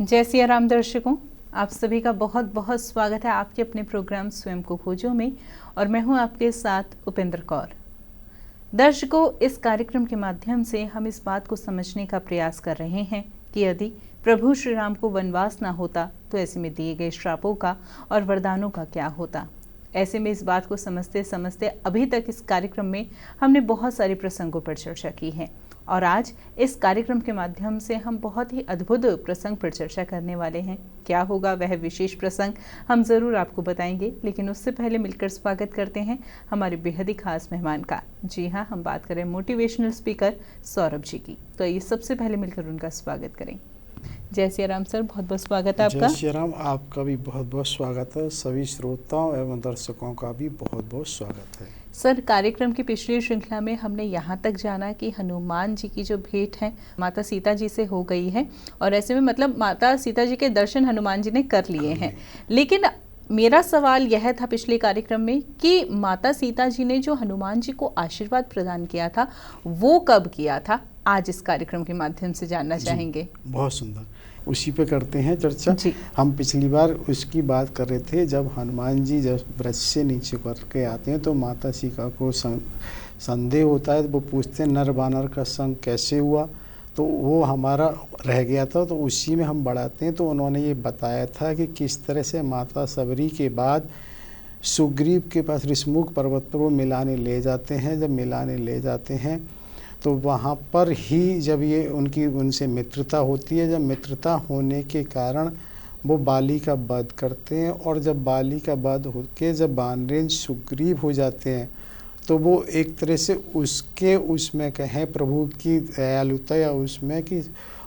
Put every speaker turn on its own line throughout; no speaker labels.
जय सिया राम दर्शकों, आप सभी का बहुत बहुत स्वागत है आपके अपने प्रोग्राम स्वयं को खोजो में। और मैं हूं आपके साथ उपेंद्र कौर। दर्शकों, इस कार्यक्रम के माध्यम से हम इस बात को समझने का प्रयास कर रहे हैं कि यदि प्रभु श्री राम को वनवास ना होता तो ऐसे में दिए गए श्रापों का और वरदानों का क्या होता। ऐसे में इस बात को समझते समझते अभी तक इस कार्यक्रम में हमने बहुत सारे प्रसंगों पर चर्चा की है और आज इस कार्यक्रम के माध्यम से हम बहुत ही अद्भुत प्रसंग पर चर्चा करने वाले हैं। क्या होगा वह विशेष प्रसंग हम ज़रूर आपको बताएंगे, लेकिन उससे पहले मिलकर स्वागत करते हैं हमारे बेहद ही खास मेहमान का। जी हाँ, हम बात करें मोटिवेशनल स्पीकर सौरभ जी की। तो आइए सबसे पहले मिलकर उनका स्वागत करें। जय सिया राम सर, बहुत बहुत स्वागत है आपका।
जय श्री राम, आपका भी बहुत बहुत स्वागत है। सभी श्रोताओं एवं दर्शकों का भी बहुत बहुत स्वागत है।
सर, कार्यक्रम की पिछली श्रृंखला में हमने यहाँ तक जाना कि हनुमान जी की जो भेंट है माता सीता जी से हो गई है और ऐसे में मतलब माता सीता जी के दर्शन हनुमान जी ने कर लिए हैं। लेकिन मेरा सवाल यह था पिछले कार्यक्रम में कि माता सीता जी ने जो हनुमान जी को आशीर्वाद प्रदान किया था वो कब किया था, आज इस कार्यक्रम के माध्यम से जानना चाहेंगे। बहुत
सुंदर, उसी पे करते हैं चर्चा
जी।
हम पिछली बार उसकी बात कर रहे थे, जब हनुमान जी जब वृक्ष से नीचे करके आते हैं तो माता सीता को संदेह होता है। तो वो पूछते हैं नर बानर का संग कैसे हुआ, तो वो हमारा रह गया था, तो उसी में हम बढ़ाते हैं। तो उन्होंने ये बताया था कि किस तरह से माता सबरी के बाद सुग्रीव के पास ऋषमुख पर्वत पर वो मिलाने ले जाते हैं। जब मिलाने ले जाते हैं तो वहाँ पर ही जब ये उनसे मित्रता होती है, जब मित्रता होने के कारण वो बाली का वध करते हैं। और जब बाली का वध होके जब वानरेंद्र सुग्रीव हो जाते हैं तो वो एक तरह से उसमें कहें प्रभु की दयालुता या उसमें कि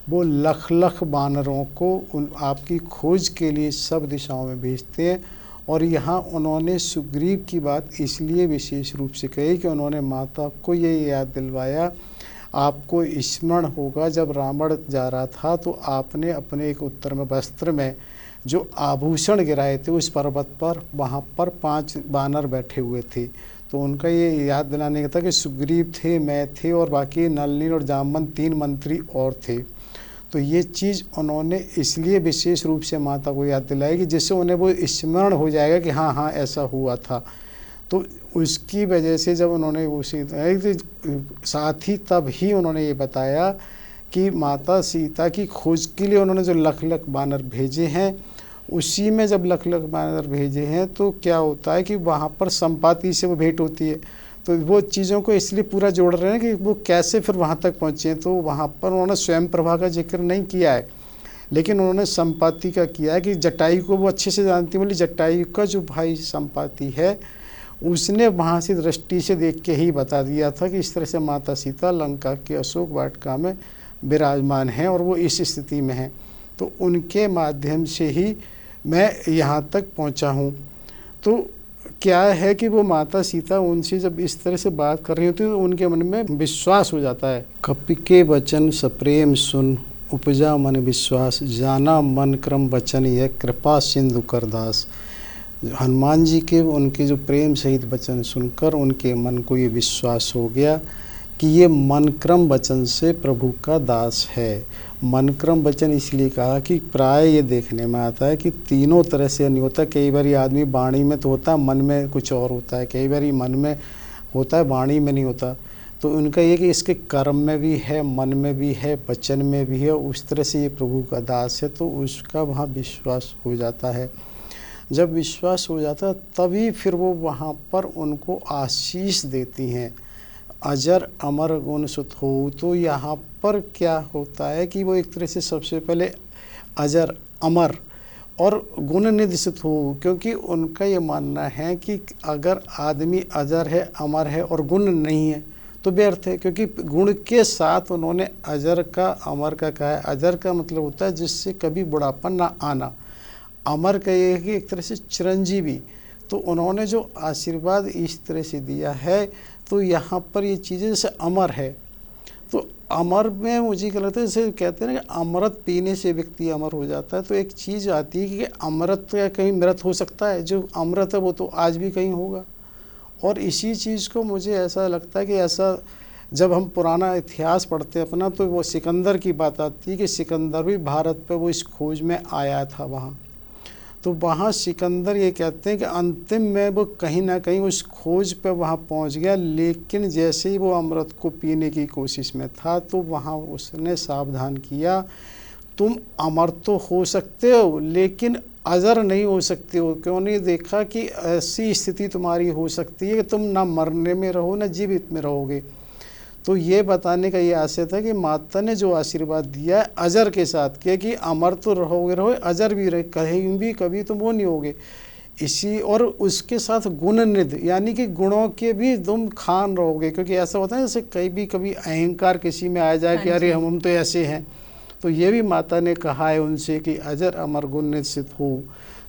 वो लख लख वानरों को आपकी खोज के लिए सब दिशाओं में भेजते हैं। और यहाँ उन्होंने सुग्रीव की बात इसलिए विशेष रूप से कही कि उन्होंने माता को ये याद दिलवाया, आपको स्मरण होगा जब रावण जा रहा था तो आपने अपने एक उत्तम वस्त्र में जो आभूषण गिराए थे उस पर्वत पर, वहाँ पर 5 वानर बैठे हुए थे। तो उनका ये याद दिलाने का था कि सुग्रीव थे, मैं थे और बाकी नलिनी और जामवंत 3 मंत्री और थे। तो ये चीज़ उन्होंने इसलिए विशेष रूप से माता को याद दिलाई कि जिससे उन्हें वो स्मरण हो जाएगा कि हाँ हाँ ऐसा हुआ था। तो उसकी वजह से जब उन्होंने उसी साथ ही तब ही उन्होंने ये बताया कि माता सीता की खोज के लिए उन्होंने जो लख लख वानर भेजे हैं, उसी में जब लख लख वानर भेजे हैं तो क्या होता है कि वहाँ पर संपाति से वो भेंट होती है। तो वो चीज़ों को इसलिए पूरा जोड़ रहे हैं कि वो कैसे फिर वहाँ तक पहुँचे। तो वहाँ पर उन्होंने स्वयं प्रभा का जिक्र नहीं किया है, लेकिन उन्होंने संपाति का किया है कि जटायु को वो अच्छे से जानती, बोली जटायु का जो भाई संपाति है उसने वहाँ से दृष्टि से देख के ही बता दिया था कि इस तरह से माता सीता लंका के अशोक वाटिका में विराजमान हैं और वो इस स्थिति में हैं। तो उनके माध्यम से ही मैं यहाँ तक पहुँचा हूँ। तो क्या है कि वो माता सीता उनसे जब इस तरह से बात कर रही होती है तो उनके मन में विश्वास हो जाता है। कपि के वचन सप्रेम सुन उपजा मन विश्वास, जाना मन क्रम वचन यह कृपा सिंधु करदास। हनुमान जी के उनके जो प्रेम सहित वचन सुनकर उनके मन को ये विश्वास हो गया कि ये मनक्रम वचन से प्रभु का दास है। मनक्रम वचन इसलिए कहा कि प्राय ये देखने में आता है कि तीनों तरह से नहीं होता। कई बार आदमी वाणी में तो होता है, मन में कुछ और होता है, कई बार मन में होता है, वाणी में नहीं होता। तो उनका ये कि इसके कर्म में भी है, मन में भी है, वचन में भी है, उस तरह से ये प्रभु का दास है। तो उसका वहाँ विश्वास हो जाता है। जब विश्वास हो जाता है तभी फिर वो वहाँ पर उनको आशीष देती हैं, अजर अमर गुण सुत हो। तो यहाँ पर क्या होता है कि वो एक तरह से सबसे पहले अजर अमर और गुण निधि सुत हो, क्योंकि उनका ये मानना है कि अगर आदमी अजर है, अमर है और गुण नहीं है तो व्यर्थ है। क्योंकि गुण के साथ उन्होंने अजर का अमर का कहा है। अजर का मतलब होता है जिससे कभी बुढ़ापा ना आना, अमर का ये है कि एक तरह से चिरंजीवी। तो उन्होंने जो आशीर्वाद इस तरह से दिया है तो यहाँ पर ये चीज़ें जैसे अमर है, तो अमर में मुझे क्या लगता है जैसे कहते हैं ना कि अमृत पीने से व्यक्ति अमर हो जाता है। तो एक चीज़ आती है कि अमृत कहीं मृत हो सकता है, जो अमृत है वो तो आज भी कहीं होगा। और इसी चीज़ को मुझे ऐसा लगता है कि ऐसा जब हम पुराना इतिहास पढ़ते हैं अपना, तो वो सिकंदर की बात आती है कि सिकंदर भी भारत पे वो इस खोज में आया था वहाँ। तो वहाँ सिकंदर ये कहते हैं कि अंतिम में वो कहीं ना कहीं उस खोज पे वहाँ पहुँच गया, लेकिन जैसे ही वो अमृत को पीने की कोशिश में था तो वहाँ उसने सावधान किया, तुम अमर तो हो सकते हो लेकिन अजर नहीं हो सकते हो। क्यों नहीं देखा कि ऐसी स्थिति तुम्हारी हो सकती है कि तुम ना मरने में रहो ना जीवित में रहोगे। तो ये बताने का ये आशय था कि माता ने जो आशीर्वाद दिया है अजर के साथ, कि अमर तो रहोगे अजर भी रहे, कहीं भी कभी तुम वो नहीं होगे। इसी और उसके साथ गुण निध, यानी कि गुणों के भी तुम खान रहोगे। क्योंकि ऐसा होता है जैसे कभी अहंकार किसी में आ जाए कि अरे हम तो ऐसे हैं, तो ये भी माता ने कहा है उनसे कि अजर अमर गुण निश्चित हो।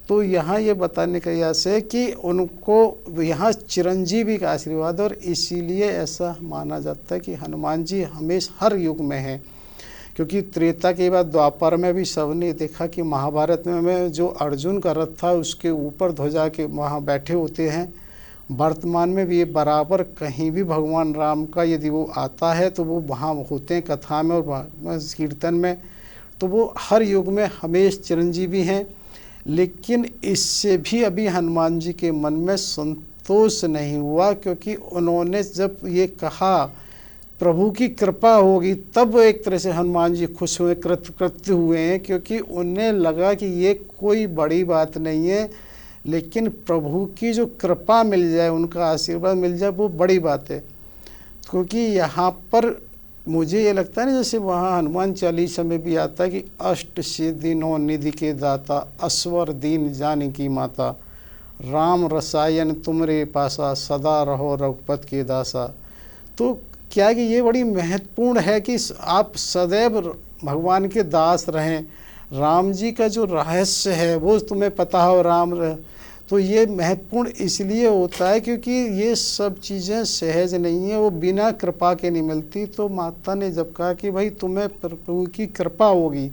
तो यहाँ ये बताने का यश है कि उनको यहाँ चिरंजीवी का आशीर्वाद, और इसीलिए ऐसा माना जाता है कि हनुमान जी हमेशा हर युग में हैं। क्योंकि त्रेता के बाद द्वापर में भी सबने देखा कि महाभारत में जो अर्जुन का रथ था उसके ऊपर ध्वजा के वहाँ बैठे होते हैं। वर्तमान में भी ये बराबर कहीं भी भगवान राम का यदि वो आता है तो वो वहाँ होते हैं कथा में और कीर्तन में। तो वो हर युग में हमेशा चिरंजीवी हैं। लेकिन इससे भी अभी हनुमान जी के मन में संतोष नहीं हुआ, क्योंकि उन्होंने जब ये कहा प्रभु की कृपा होगी, तब एक तरह से हनुमान जी खुश हुए, कृतकृत्य हुए हैं। क्योंकि उन्हें लगा कि ये कोई बड़ी बात नहीं है, लेकिन प्रभु की जो कृपा मिल जाए, उनका आशीर्वाद मिल जाए, वो बड़ी बात है। क्योंकि यहाँ पर मुझे ये लगता है ना, जैसे वहाँ हनुमान चालीसा में भी आता है कि अष्ट सिद्धि नौ निधि के दाता, अस्वर दीन जानकी माता, राम रसायन तुमरे पासा, सदा रहो रघुपत के दासा। तो क्या है कि ये बड़ी महत्वपूर्ण है कि आप सदैव भगवान के दास रहें। राम जी का जो रहस्य है वो तुम्हें पता हो, राम तो ये महत्वपूर्ण इसलिए होता है क्योंकि ये सब चीज़ें सहज नहीं है, वो बिना कृपा के नहीं मिलती। तो माता ने जब कहा कि भाई तुम्हें प्रभु की कृपा होगी,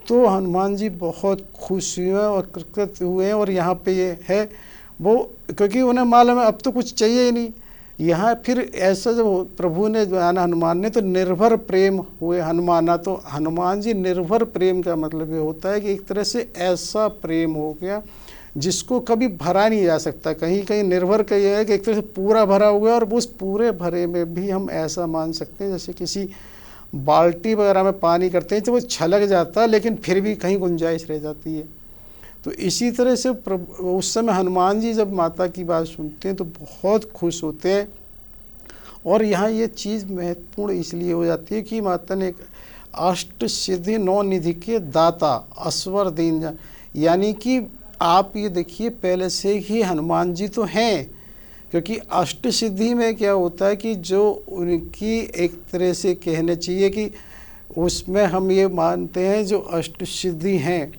तो हनुमान जी बहुत खुश हुए और कृतकृत हुए हैं। और यहाँ पे ये है वो, क्योंकि उन्हें मालूम है अब तो कुछ चाहिए ही नहीं। यहाँ फिर ऐसा जब प्रभु ने जाना हनुमान ने, तो निर्भर प्रेम हुए हनुमाना। तो हनुमान जी निर्भर प्रेम का मतलब ये होता है कि एक तरह से ऐसा प्रेम हो गया जिसको कभी भरा नहीं जा सकता। कहीं कहीं निर्भर का ये है कि एक तरह से पूरा भरा हुआ है, और उस पूरे भरे में भी हम ऐसा मान सकते हैं जैसे किसी बाल्टी वगैरह में पानी करते हैं तो वो छलक जाता है, लेकिन फिर भी कहीं गुंजाइश रह जाती है। तो इसी तरह से उस समय हनुमान जी जब माता की बात सुनते हैं तो बहुत खुश होते हैं। और यहाँ ये चीज़ महत्वपूर्ण इसलिए हो जाती है कि माता ने अष्ट सिद्धि नौ निधि के दाता, अस्वर दीन, यानी कि आप ये देखिए पहले से ही हनुमान जी तो हैं। क्योंकि अष्ट सिद्धि में क्या होता है कि जो उनकी एक तरह से कहने चाहिए कि उसमें हम ये मानते हैं जो अष्ट सिद्धि हैं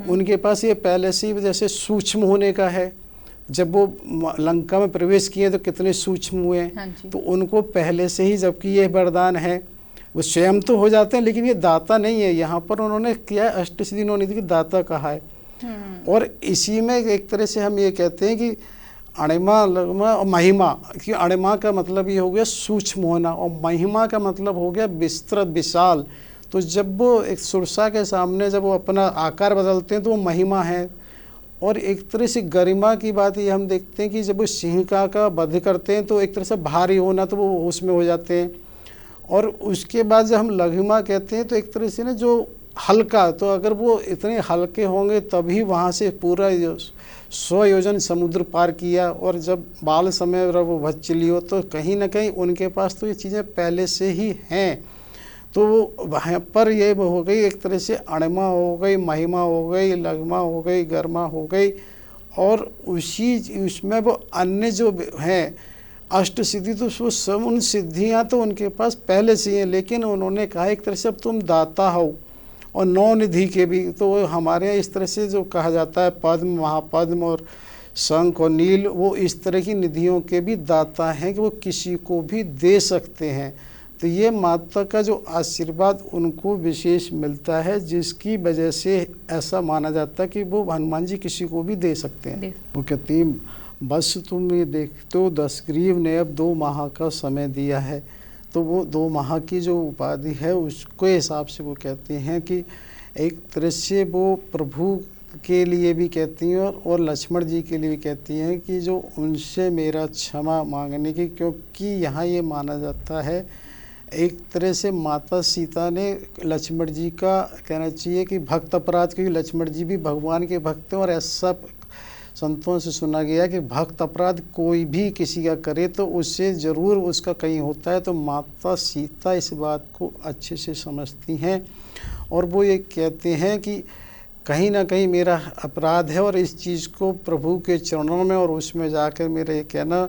उनके पास ये पहले से ही जैसे सूक्ष्म होने का है। जब वो लंका में प्रवेश किए तो कितने सूक्ष्म हुए, तो उनको पहले से ही, जबकि ये वरदान है, वो स्वयं तो हो जाते हैं लेकिन ये दाता नहीं है। यहाँ पर उन्होंने किया अष्ट सिद्धि नौ निधि की दाता कहा है। और इसी में एक तरह से हम ये कहते हैं कि अणिमा लगमा और महिमा, कि अणिमा का मतलब ये हो गया सूक्ष्म होना और महिमा का मतलब हो गया विस्तृत विशाल। तो जब वो एक सुरसा के सामने जब वो अपना आकार बदलते हैं तो वो महिमा है। और एक तरह से गरिमा की बात ये हम देखते हैं कि जब वो सिंह का वध करते हैं तो एक तरह से भारी होना, तो वो उसमें हो जाते हैं। और उसके बाद जब हम लघिमा कहते हैं तो एक तरह से ना जो हल्का, तो अगर वो इतने हल्के होंगे तभी वहाँ से पूरा 100 योजन समुद्र पार किया। और जब बाल समय वो भच्चली हो तो कहीं ना कहीं उनके पास तो ये चीज़ें पहले से ही हैं। तो वहाँ पर ये हो गई एक तरह से अणिमा हो गई, महिमा हो गई, लघिमा हो गई, गर्मा हो गई। और उसमें वो अन्य जो हैं अष्ट सिद्धि, तो वो सब उन सिद्धियाँ तो उनके पास पहले से हैं, लेकिन उन्होंने कहा एक तरह से अब तुम दाता हो। और नौ निधि के भी, तो वो हमारे यहाँ इस तरह से जो कहा जाता है पद्म, महापद्म और शंख और नील, वो इस तरह की निधियों के भी दाता हैं कि वो किसी को भी दे सकते हैं। तो ये माता का जो आशीर्वाद उनको विशेष मिलता है, जिसकी वजह से ऐसा माना जाता है कि वो हनुमान जी किसी को भी दे सकते हैं। वो कहती हैं बस तुम ये देखते हो दशग्रीव ने अब 2 माह का समय दिया है, तो वो 2 माह की जो उपाधि है उसके हिसाब से वो कहते हैं कि एक तरह से वो प्रभु के लिए भी कहती हैं और लक्ष्मण जी के लिए भी कहती हैं कि जो उनसे मेरा क्षमा मांगने की, क्योंकि यहाँ ये माना जाता है एक तरह से माता सीता ने लक्ष्मण जी का कहना चाहिए कि भक्त अपराध, क्योंकि लक्ष्मण जी भी भगवान के भक्त हैं और ऐसा संतों से सुना गया कि भक्त अपराध कोई भी किसी का करे तो उससे ज़रूर उसका कहीं होता है। तो माता सीता इस बात को अच्छे से समझती हैं और वो ये कहते हैं कि कहीं ना कहीं मेरा अपराध है और इस चीज़ को प्रभु के चरणों में और उसमें जाकर मेरा ये कहना,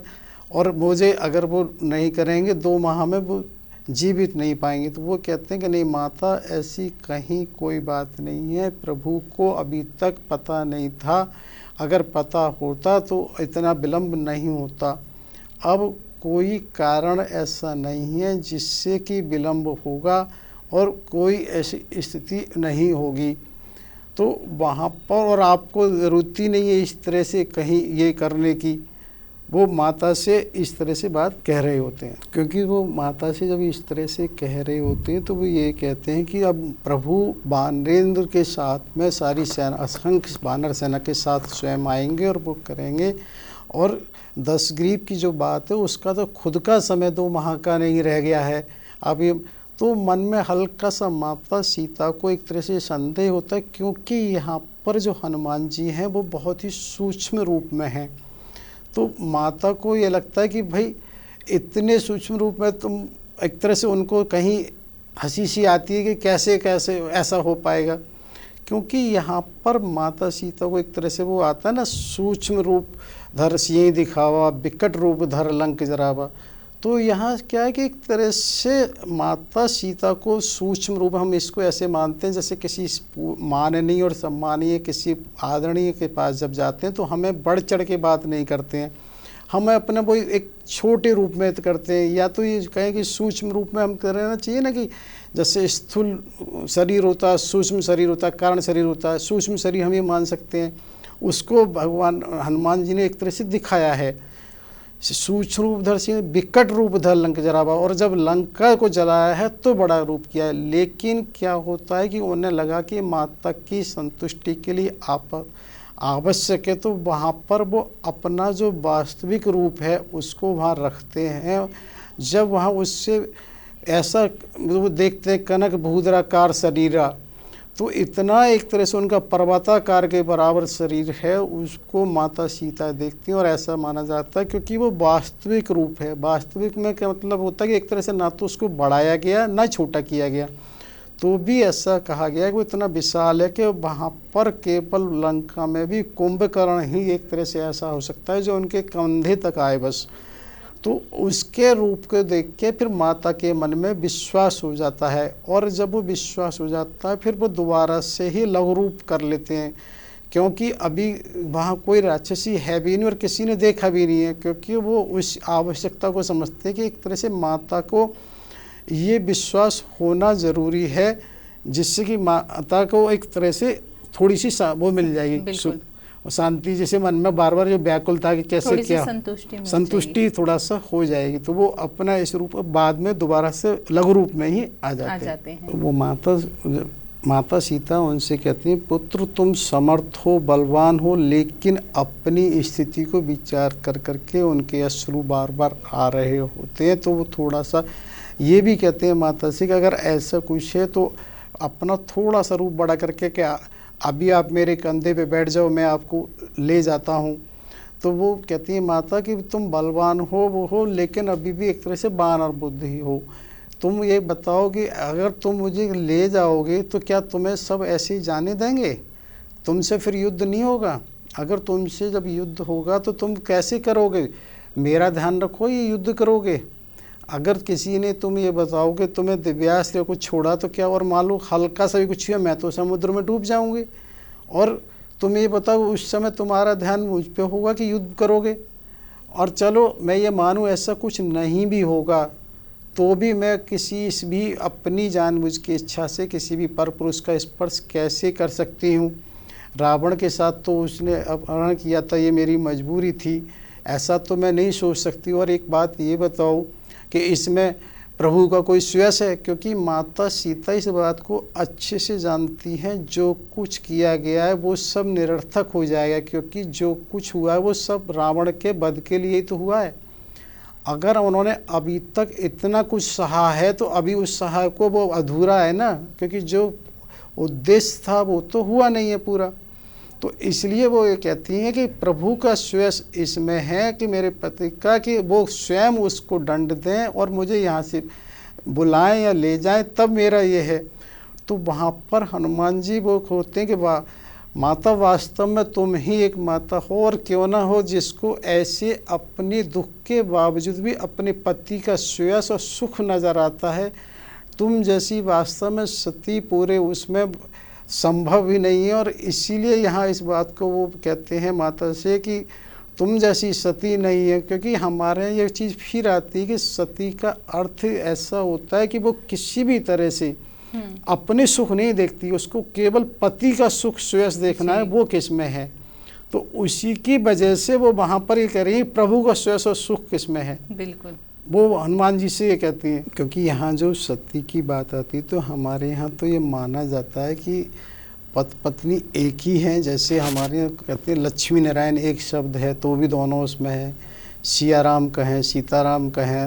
और मुझे अगर वो नहीं करेंगे 2 माह में वो जीवित नहीं पाएंगे। तो वो कहते हैं कि नहीं माता, ऐसी कहीं कोई बात नहीं है, प्रभु को अभी तक पता नहीं था, अगर पता होता तो इतना विलम्ब नहीं होता। अब कोई कारण ऐसा नहीं है जिससे कि विलम्ब होगा और कोई ऐसी स्थिति नहीं होगी। तो वहाँ पर और आपको ज़रूरत ही नहीं है इस तरह से कहीं ये करने की। वो माता से इस तरह से बात कह रहे होते हैं, क्योंकि वो माता से जब इस तरह से कह रहे होते हैं तो वो ये कहते हैं कि अब प्रभु वानरेंद्र के साथ में सारी सेना, असंख्य वानर सेना के साथ स्वयं आएंगे और वो करेंगे। और 10 ग्रीव की जो बात है उसका तो खुद का समय 2 माह का नहीं रह गया है। अब ये तो मन में हल्का सा माता सीता को एक तरह से संदेह होता है, क्योंकि यहाँ पर जो हनुमान जी हैं वो बहुत ही सूक्ष्म रूप में हैं। तो माता को ये लगता है कि भाई इतने सूक्ष्म रूप में तुम, एक तरह से उनको कहीं हंसी सी आती है कि कैसे कैसे ऐसा हो पाएगा, क्योंकि यहाँ पर माता सीता को एक तरह से वो आता है ना, सूक्ष्म रूप धर सिंह दिखावा, विकट रूप धर लंक जरावा। तो यहाँ क्या है कि एक तरह से माता सीता को सूक्ष्म रूप, हम इसको ऐसे मानते हैं जैसे किसी माननीय और सम्मानीय किसी आदरणीय के पास जब जाते हैं तो हमें बढ़ चढ़ के बात नहीं करते हैं, हमें अपने वो एक छोटे रूप में करते हैं। या तो ये कहें कि सूक्ष्म रूप में हम कर रहना चाहिए ना, कि जैसे स्थूल शरीर होता है, सूक्ष्म शरीर होता है, कारण शरीर होता है। सूक्ष्म शरीर हम ये मान सकते हैं, उसको भगवान हनुमान जी ने एक तरह से दिखाया है। सूक्ष्म रूप धर सिंह विकट रूप धर लंक जरावा, और जब लंका को जलाया है तो बड़ा रूप किया है। लेकिन क्या होता है कि उन्हें लगा कि माता की संतुष्टि के लिए आवश्यक है, तो वहाँ पर वो अपना जो वास्तविक रूप है उसको वहाँ रखते हैं। जब वहाँ उससे ऐसा वो देखते हैं कनक भूधराकार शरीरा, तो इतना एक तरह से उनका पर्वताकार के बराबर शरीर है, उसको माता सीता देखती हैं। और ऐसा माना जाता है क्योंकि वो वास्तविक रूप है। वास्तविक में क्या मतलब होता है कि एक तरह से ना तो उसको बढ़ाया गया ना छोटा किया गया, तो भी ऐसा कहा गया कि वो इतना विशाल है कि वहाँ पर केवल लंका में भी कुंभकर्ण ही एक तरह से ऐसा हो सकता है जो उनके कंधे तक आए बस। तो उसके रूप को देख के फिर माता के मन में विश्वास हो जाता है, और जब वो विश्वास हो जाता है फिर वो दोबारा से ही लघु रूप कर लेते हैं, क्योंकि अभी वहाँ कोई राक्षसी है भी नहीं और किसी ने देखा भी नहीं है, क्योंकि वो उस आवश्यकता को समझते हैं कि एक तरह से माता को ये विश्वास होना ज़रूरी है, जिससे कि माता को एक तरह से थोड़ी सी वो मिल जाएगी शांति, जैसे मन में बार बार जो व्याकुल था कि कैसे क्या संतुष्टि थोड़ा सा हो जाएगी। तो वो अपना इस रूप बाद में दोबारा से लघु रूप में ही आ जाते हैं। वो माता सीता उनसे कहती हैं, पुत्र तुम समर्थ हो, बलवान हो, लेकिन अपनी स्थिति को विचार कर करके उनके अश्रु बार बार आ रहे होते हैं। तो वो थोड़ा सा ये भी कहते हैं माता से कि अगर ऐसा कुछ है तो अपना थोड़ा सा रूप बड़ा करके क्या अभी आप मेरे कंधे पे बैठ जाओ, मैं आपको ले जाता हूँ। तो वो कहती है माता कि तुम बलवान हो वो हो, लेकिन अभी भी एक तरह से बानर बुद्धि हो। तुम ये बताओ कि अगर तुम मुझे ले जाओगे तो क्या तुम्हें सब ऐसे ही जाने देंगे? तुमसे फिर युद्ध नहीं होगा। अगर तुमसे जब युद्ध होगा तो तुम कैसे करोगे? मेरा ध्यान रखो, ये युद्ध करोगे। अगर किसी ने तुम ये बताओ कि तुम्हें दिव्यास्त्र या कुछ छोड़ा तो क्या, और मान लो हल्का सा भी कुछ हुआ, मैं तो समुद्र में डूब जाऊंगी। और तुम ये बताओ उस समय तुम्हारा ध्यान मुझ पे होगा कि युद्ध करोगे। और चलो मैं ये मानूँ ऐसा कुछ नहीं भी होगा तो भी मैं किसी भी अपनी जानबूझ की इच्छा से किसी भी परपुरुष का स्पर्श कैसे कर सकती हूँ? रावण के साथ तो उसने अपहरण किया था, ये मेरी मजबूरी थी, ऐसा तो मैं नहीं सोच सकती। और एक बात ये बताओ कि इसमें प्रभु का कोई श्रेयस है, क्योंकि माता सीता इस बात को अच्छे से जानती हैं, जो कुछ किया गया है वो सब निरर्थक हो जाएगा, क्योंकि जो कुछ हुआ है वो सब रावण के वध के लिए ही तो हुआ है। अगर उन्होंने अभी तक इतना कुछ सहा है तो अभी उस सहा को वो अधूरा है ना, क्योंकि जो उद्देश्य था वो तो हुआ नहीं है पूरा। तो इसलिए वो ये कहती हैं कि प्रभु का श्रेयस इसमें है कि मेरे पति का, कि वो स्वयं उसको दंड दें और मुझे यहाँ से बुलाएं या ले जाएं, तब मेरा ये है। तो वहाँ पर हनुमान जी वो होते हैं कि माता वास्तव में तुम ही एक माता हो, और क्यों ना हो जिसको ऐसे अपने दुख के बावजूद भी अपने पति का श्रेयस और सुख नज़र आता है। तुम जैसी वास्तव में सती पूरे उसमें संभव ही नहीं है। और इसीलिए यहाँ इस बात को वो कहते हैं माता से कि तुम जैसी सती नहीं है, क्योंकि हमारे ये चीज़ फिर आती है कि सती का अर्थ ऐसा होता है कि वो किसी भी तरह से अपने सुख नहीं देखती, उसको केवल पति का सुख श्रेयस देखना है, वो किस में है। तो उसी की वजह से वो वहाँ पर ये कह रही है प्रभु का श्रेयस और सुख किस में है।
बिल्कुल
वो हनुमान जी से ये कहती हैं, क्योंकि यहाँ जो सती की बात आती तो हमारे यहाँ तो ये माना जाता है कि पत्नी एक ही हैं। जैसे हमारे यहाँ कहते हैं लक्ष्मी नारायण एक शब्द है तो भी दोनों उसमें है, सिया राम कहें, सीताराम कहें,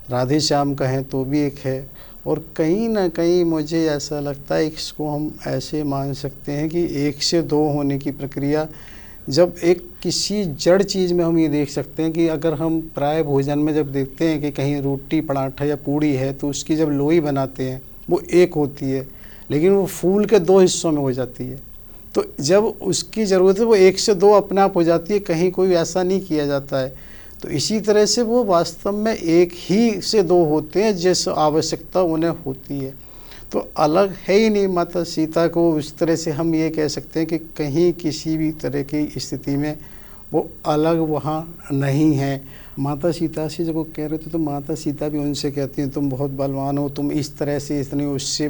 राधे श्याम कहें तो भी एक है। और कहीं ना कहीं मुझे ऐसा लगता है इसको हम ऐसे मान सकते हैं कि एक से दो होने की प्रक्रिया, जब एक किसी जड़ चीज़ में हम ये देख सकते हैं कि अगर हम प्राय भोजन में जब देखते हैं कि कहीं रोटी पराठा या पूड़ी है तो उसकी जब लोई बनाते हैं वो एक होती है, लेकिन वो फूल के दो हिस्सों में हो जाती है। तो जब उसकी ज़रूरत है वो एक से दो अपने आप हो जाती है, कहीं कोई ऐसा नहीं किया जाता है। तो इसी तरह से वो वास्तव में एक ही से दो होते हैं जिस आवश्यकता उन्हें होती है। तो अलग है ही नहीं माता सीता को। उस तरह से हम ये कह सकते हैं कि कहीं किसी भी तरह की स्थिति में वो अलग वहाँ नहीं है। माता सीता से जब वो कह रहे थे तो माता सीता भी उनसे कहती हैं तुम बहुत बलवान हो, तुम इस तरह से इतने उससे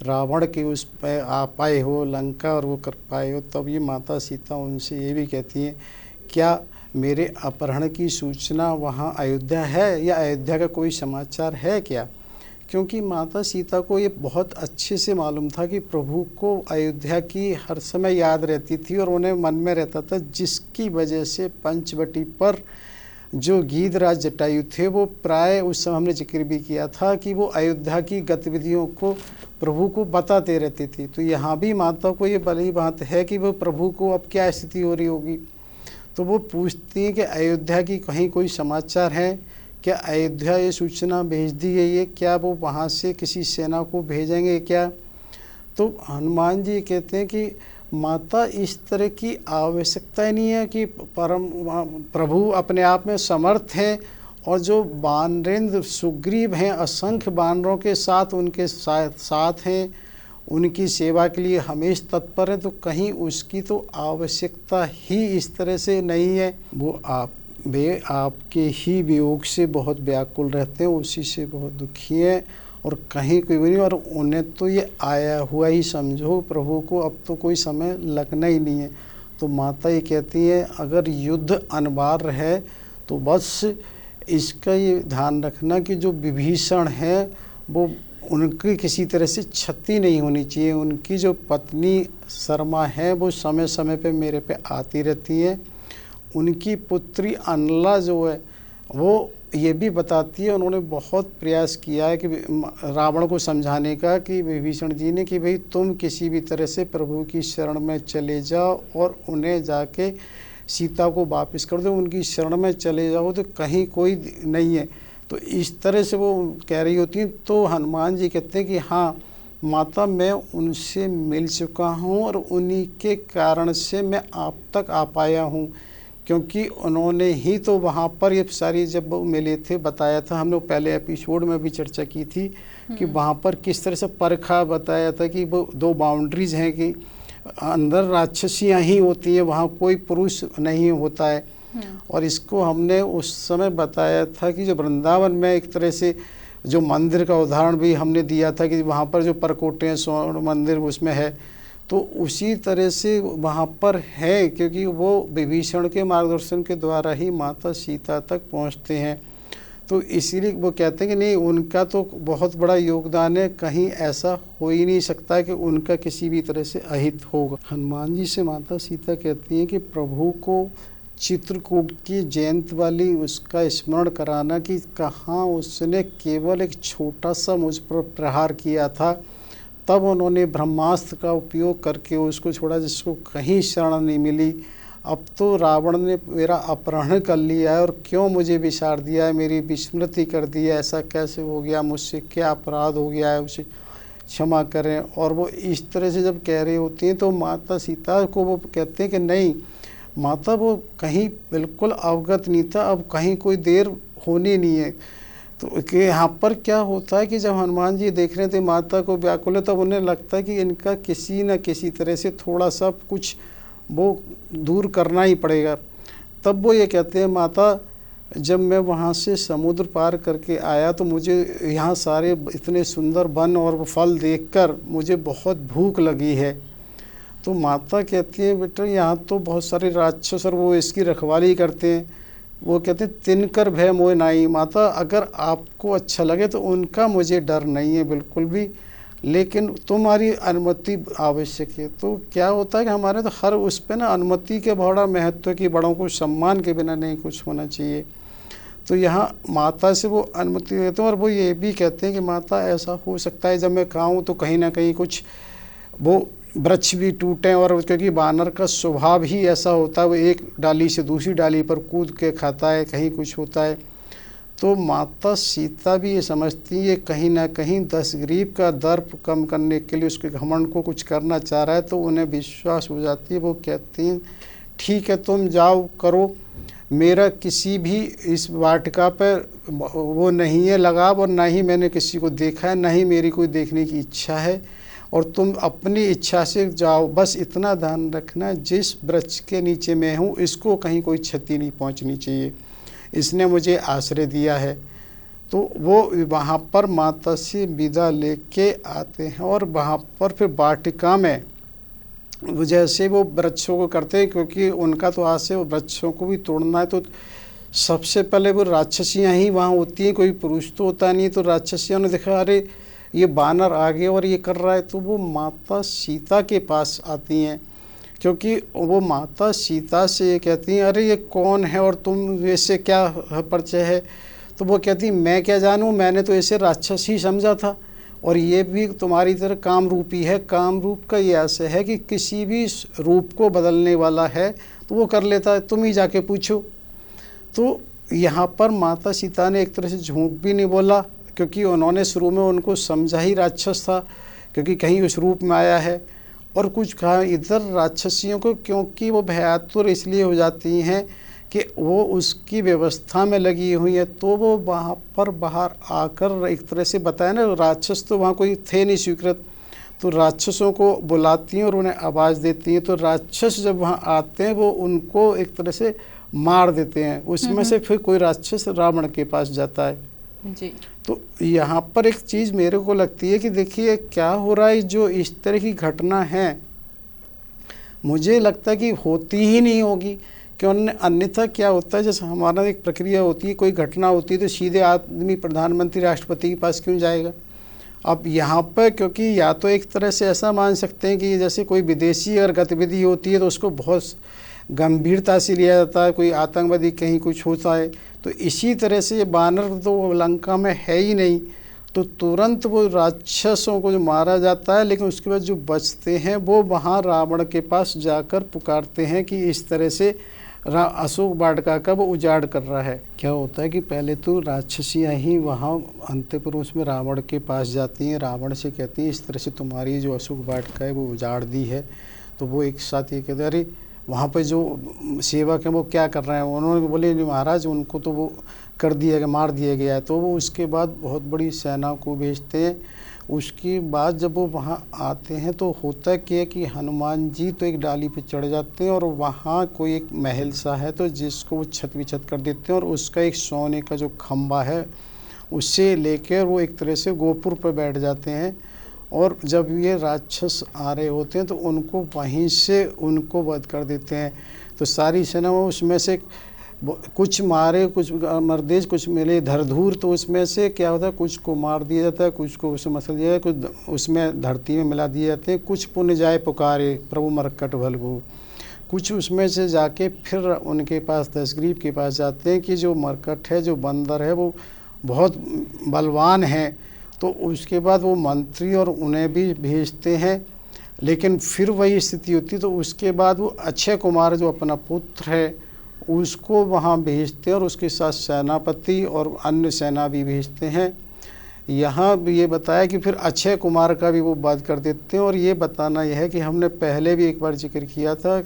रावण के उस पर आ पाए हो, लंका और वो कर पाए हो। तब ये माता सीता उनसे ये भी कहती हैं क्या मेरे अपहरण की सूचना वहाँ अयोध्या है, या अयोध्या का कोई समाचार है क्या? क्योंकि माता सीता को ये बहुत अच्छे से मालूम था कि प्रभु को अयोध्या की हर समय याद रहती थी और उन्हें मन में रहता था, जिसकी वजह से पंचवटी पर जो गीधराज जटायु थे वो प्राय उस समय हमने जिक्र भी किया था कि वो अयोध्या की गतिविधियों को प्रभु को बताते रहते थे। तो यहाँ भी माता को ये बड़ी बात है कि वो प्रभु को अब क्या स्थिति हो रही होगी। तो वो पूछती हैं कि अयोध्या की कहीं कोई समाचार है क्या, अयोध्या ये सूचना भेज दी गई है क्या, वो वहाँ से किसी सेना को भेजेंगे क्या? तो हनुमान जी कहते हैं कि माता इस तरह की आवश्यकता ही नहीं है कि प्रभु अपने आप में समर्थ हैं, और जो वानरेंद्र सुग्रीव हैं असंख्य वानरों के साथ उनके साथ हैं, उनकी सेवा के लिए हमेशा तत्पर है। तो कहीं उसकी तो आवश्यकता ही इस तरह से नहीं है। वो वे आपके ही वियोग से बहुत व्याकुल रहते हैं, उसी से बहुत दुखी हैं, और कहीं कोई नहीं। और उन्हें तो ये आया हुआ ही समझो प्रभु को, अब तो कोई समय लगना ही नहीं है। तो माता ये कहती है अगर युद्ध अनिवार्य है तो बस इसका ये ध्यान रखना कि जो विभीषण है वो उनकी किसी तरह से क्षति नहीं होनी चाहिए। उनकी जो पत्नी शर्मा है वो समय समय पे मेरे पे आती रहती है। उनकी पुत्री अनला जो है वो ये भी बताती है, उन्होंने बहुत प्रयास किया है कि रावण को समझाने का कि विभीषण जी ने कि भाई तुम किसी भी तरह से प्रभु की शरण में चले जाओ और उन्हें जाके सीता को वापस कर दो, उनकी शरण में चले जाओ तो कहीं कोई नहीं है। तो इस तरह से वो कह रही होती हैं। तो हनुमान जी कहते हैं कि हाँ माता मैं उनसे मिल चुका हूँ और उन्हीं के कारण से मैं आप तक आ पाया हूँ, क्योंकि उन्होंने ही तो वहाँ पर ये सारी जब मिले थे बताया था, हमने पहले एपिसोड में भी चर्चा की थी कि वहाँ पर किस तरह से परखा बताया था कि वो दो बाउंड्रीज हैं कि अंदर राक्षसियाँ ही होती हैं, वहाँ कोई पुरुष नहीं होता है। और इसको हमने उस समय बताया था कि जो वृंदावन में एक तरह से जो मंदिर का उदाहरण भी हमने दिया था कि वहाँ पर जो परकोटे स्वर्ण मंदिर उसमें है, तो उसी तरह से वहाँ पर है, क्योंकि वो विभीषण के मार्गदर्शन के द्वारा ही माता सीता तक पहुँचते हैं। तो इसीलिए वो कहते हैं कि नहीं, उनका तो बहुत बड़ा योगदान है, कहीं ऐसा हो ही नहीं सकता कि उनका किसी भी तरह से अहित होगा। हनुमान जी से माता सीता कहती हैं कि प्रभु को चित्रकूट की जयंती वाली उसका स्मरण कराना कि कहाँ उसने केवल एक छोटा सा मुझ पर प्रहार किया था, तब उन्होंने ब्रह्मास्त्र का उपयोग करके उसको छोड़ा, जिसको कहीं शरण नहीं मिली। अब तो रावण ने मेरा अपहरण कर लिया है और क्यों मुझे विसार दिया है, मेरी विस्मृति कर दी है, ऐसा कैसे हो गया, मुझसे क्या अपराध हो गया है, उसे क्षमा करें। और वो इस तरह से जब कह रही होती हैं तो माता सीता को वो कहते हैं कि नहीं माता, वो कहीं बिल्कुल अवगत नहीं था, अब कहीं कोई देर होनी नहीं है। तो कि यहाँ पर क्या होता है कि जब हनुमान जी देख रहे थे माता को व्याकुल है, तब उन्हें लगता है कि इनका किसी न किसी तरह से थोड़ा सा कुछ वो दूर करना ही पड़ेगा। तब वो ये कहते हैं, माता जब मैं वहाँ से समुद्र पार करके आया तो मुझे यहाँ सारे इतने सुंदर वन और फल देखकर मुझे बहुत भूख लगी है। तो माता कहती है, बेटा यहाँ तो बहुत सारे राक्षस और वो इसकी रखवाली करते हैं। वो कहते हैं, तिनकर भय मोह नहीं। माता अगर आपको अच्छा लगे तो उनका मुझे डर नहीं है बिल्कुल भी, लेकिन तुम्हारी अनुमति आवश्यक है। तो क्या होता है कि हमारे तो हर उस पे ना अनुमति के बड़ा महत्व की, बड़ों को सम्मान के बिना नहीं कुछ होना चाहिए। तो यहाँ माता से वो अनुमति देते हैं और वो ये भी कहते हैं कि माता ऐसा हो सकता है जब मैं खाऊं तो कहीं ना कहीं कुछ वो वृक्ष भी टूटें, और क्योंकि बानर का स्वभाव ही ऐसा होता है, वो एक डाली से दूसरी डाली पर कूद के खाता है, कहीं कुछ होता है। तो माता सीता भी ये समझती है कहीं ना कहीं दशग्रीव का दर्प कम करने के लिए उसके घमंड को कुछ करना चाह रहा है, तो उन्हें विश्वास हो जाती है। वो कहती हैं, ठीक है तुम जाओ करो, मेरा किसी भी इस वाटिका पर वो नहीं है लगाव, और ना ही मैंने किसी को देखा है, ना ही मेरी कोई देखने की इच्छा है, और तुम अपनी इच्छा से जाओ। बस इतना ध्यान रखना, जिस वृक्ष के नीचे मैं हूँ इसको कहीं कोई क्षति नहीं पहुँचनी चाहिए, इसने मुझे आश्रय दिया है। तो वो वहाँ पर माता से विदा लेके आते हैं और वहाँ पर फिर वाटिका में जैसे वो वृक्षों को करते हैं, क्योंकि उनका तो आस है वो वृक्षों को भी तोड़ना है। तो सबसे पहले वो राक्षसियाँ ही वहाँ होती हैं, कोई पुरुष तो होता नहीं। तो राक्षसियों ने देखा, अरे ये बानर आ गए और ये कर रहा है, तो वो माता सीता के पास आती हैं, क्योंकि वो माता सीता से ये कहती हैं, अरे ये कौन है और तुम ऐसे क्या परिचय है। तो वो कहती, मैं क्या जानूँ, मैंने तो ऐसे राक्षस ही समझा था, और ये भी तुम्हारी तरह काम रूपी है। काम रूप का ये ऐसे है कि किसी भी रूप को बदलने वाला है तो वो कर लेता है, तुम ही जाके पूछो। तो यहाँ पर माता सीता ने एक तरह से झूठ भी नहीं बोला, क्योंकि उन्होंने शुरू में उनको समझा ही राक्षस था, क्योंकि कहीं उस रूप में आया है। और कुछ कहा इधर राक्षसियों को, क्योंकि वो भयातुर इसलिए हो जाती हैं कि वो उसकी व्यवस्था में लगी हुई है, तो वो वहाँ पर बाहर आकर एक तरह से बताया ना, राक्षस तो वहाँ कोई थे नहीं स्वीकृत, तो राक्षसों को बुलाती हैं और उन्हें आवाज़ देती हैं। तो राक्षस जब वहाँ आते हैं वो उनको एक तरह से मार देते हैं। उसमें से फिर कोई राक्षस रावण के पास जाता है
जी।
तो यहाँ पर एक चीज़ मेरे को लगती है कि देखिए क्या हो रहा है, जो इस तरह की घटना है मुझे लगता है कि होती ही नहीं होगी, क्यों अन्यथा क्या होता है, जैसे हमारा एक प्रक्रिया होती है, कोई घटना होती है तो सीधे आदमी प्रधानमंत्री राष्ट्रपति के पास क्यों जाएगा। अब यहाँ पर क्योंकि या तो एक तरह से ऐसा मान सकते हैं कि जैसे कोई विदेशी अगर गतिविधि होती है तो उसको बहुत गंभीरता से लिया जाता है, कोई आतंकवादी कहीं कुछ होता है, तो इसी तरह से ये बानर तो लंका में है ही नहीं, तो तुरंत वो राक्षसों को जो मारा जाता है, लेकिन उसके बाद जो बचते हैं वो वहाँ रावण के पास जाकर पुकारते हैं कि इस तरह से अशोक वाटिका का वो उजाड़ कर रहा है। क्या होता है कि पहले तो राक्षसियाँ ही वहाँ अंतपुर उसमें रावण के पास जाती हैं, रावण से कहती हैं इस तरह से तुम्हारी जो अशोक वाटिका है वो उजाड़ दी है। तो वो एक साथ ये कहते हैं, अरे वहाँ पे जो सेवक हैं वो क्या कर रहे हैं। उन्होंने बोले महाराज उनको तो वो कर दिया गया, मार दिया गया है। तो वो उसके बाद बहुत बड़ी सेना को भेजते हैं। उसके बाद जब वो वहाँ आते हैं तो होता क्या है कि हनुमान जी तो एक डाली पे चढ़ जाते हैं और वहाँ कोई एक महल सा है तो जिसको वो छत विछत कर देते हैं, और उसका एक सोने का जो खम्बा है उससे लेकर वो एक तरह से गोपुर पर बैठ जाते हैं। और जब ये राक्षस आ रहे होते हैं तो उनको वहीं से उनको वध कर देते हैं। तो सारी सेना उसमें से कुछ मारे, कुछ मर्देश, कुछ मिले धरधूर, तो उसमें से क्या होता है, कुछ को मार दिया जाता है, कुछ को उसमें मसल दिया जाता है, कुछ उसमें धरती में मिला दिए जाते हैं। कुछ पुण्य जाए पुकारे प्रभु मरकट भलभू, कुछ उसमें से जाके फिर उनके पास दशग्रीव के पास जाते हैं कि जो मरकट है, जो बंदर है, वो बहुत बलवान है। तो उसके बाद वो मंत्री और उन्हें भी भेजते हैं, लेकिन फिर वही स्थिति होती। तो उसके बाद वो अक्षय कुमार जो अपना पुत्र है उसको वहाँ भेजते हैं और उसके साथ सेनापति और अन्य सेना भी भेजते हैं। यहाँ ये बताया कि फिर अक्षय कुमार का भी वो वध कर देते हैं। और ये बताना यह है कि हमने पहले भी एक बार जिक्र किया था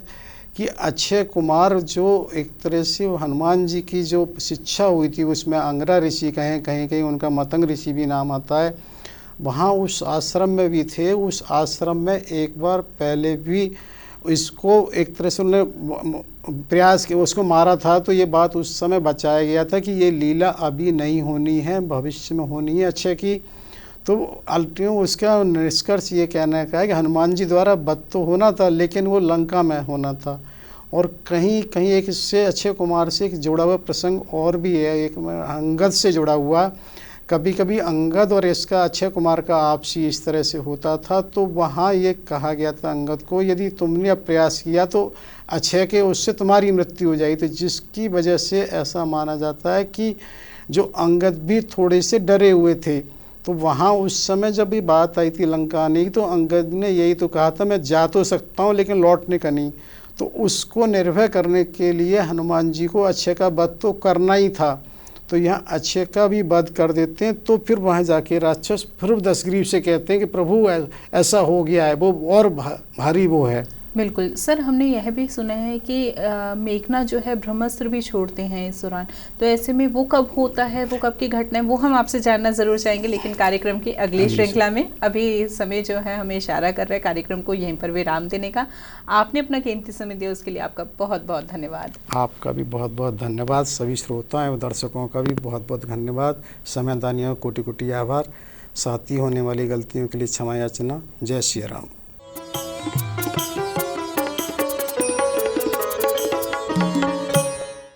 कि अक्षय कुमार जो एक तरह से हनुमान जी की जो शिक्षा हुई थी, उसमें अंगरा ऋषि कहें, कहीं कहीं उनका मतंग ऋषि भी नाम आता है, वहाँ उस आश्रम में भी थे। उस आश्रम में एक बार पहले भी इसको एक तरह से उन्होंने प्रयास किया, उसको मारा था। तो ये बात उस समय बचाया गया था कि ये लीला अभी नहीं होनी है, भविष्य में होनी है अक्षय की। तो अल्टीमेटली उसका निष्कर्ष ये कहने का है कि हनुमान जी द्वारा वध तो होना था, लेकिन वो लंका में होना था। और कहीं कहीं एक इससे अक्षय कुमार से एक जुड़ा हुआ प्रसंग और भी है, एक अंगद से जुड़ा हुआ। कभी कभी अंगद और इसका अक्षय कुमार का आपसी इस तरह से होता था। तो वहाँ ये कहा गया था अंगद को, यदि तुमने अब प्रयास किया तो अक्षय के उससे तुम्हारी मृत्यु हो जाएगी। तो जिसकी वजह से ऐसा माना जाता है कि जो अंगद भी थोड़े से डरे हुए थे। तो वहाँ उस समय जब भी बात आई थी लंका आने की, तो अंगद ने यही तो कहा था, मैं जा तो सकता हूँ लेकिन लौटने का नहीं। तो उसको निर्भय करने के लिए हनुमान जी को अक्षय का वध तो करना ही था। तो यहाँ अक्षय का भी वध कर देते हैं। तो फिर वहाँ जाके राक्षस फिर दशग्रीव से कहते हैं कि प्रभु ऐसा हो गया है, वो और भारी वो है।
बिल्कुल सर, हमने यह भी सुना है कि मेघना जो है ब्रह्मास्त्र भी छोड़ते हैं इस दौरान। तो ऐसे में वो कब होता है, वो कब की घटना है, वो हम आपसे जानना ज़रूर चाहेंगे, लेकिन कार्यक्रम की अगली श्रृंखला में। अभी समय जो है हमें इशारा कर रहा है कार्यक्रम को यहीं पर विराम देने का। आपने अपना कीमती समय दिया, उसके लिए आपका बहुत बहुत धन्यवाद।
आपका भी बहुत बहुत धन्यवाद। सभी श्रोताओं एवं दर्शकों का भी बहुत बहुत धन्यवाद। समय दानियों कोटि कोटि आभार। साथी होने वाली गलतियों के लिए क्षमा याचना। जय श्री राम।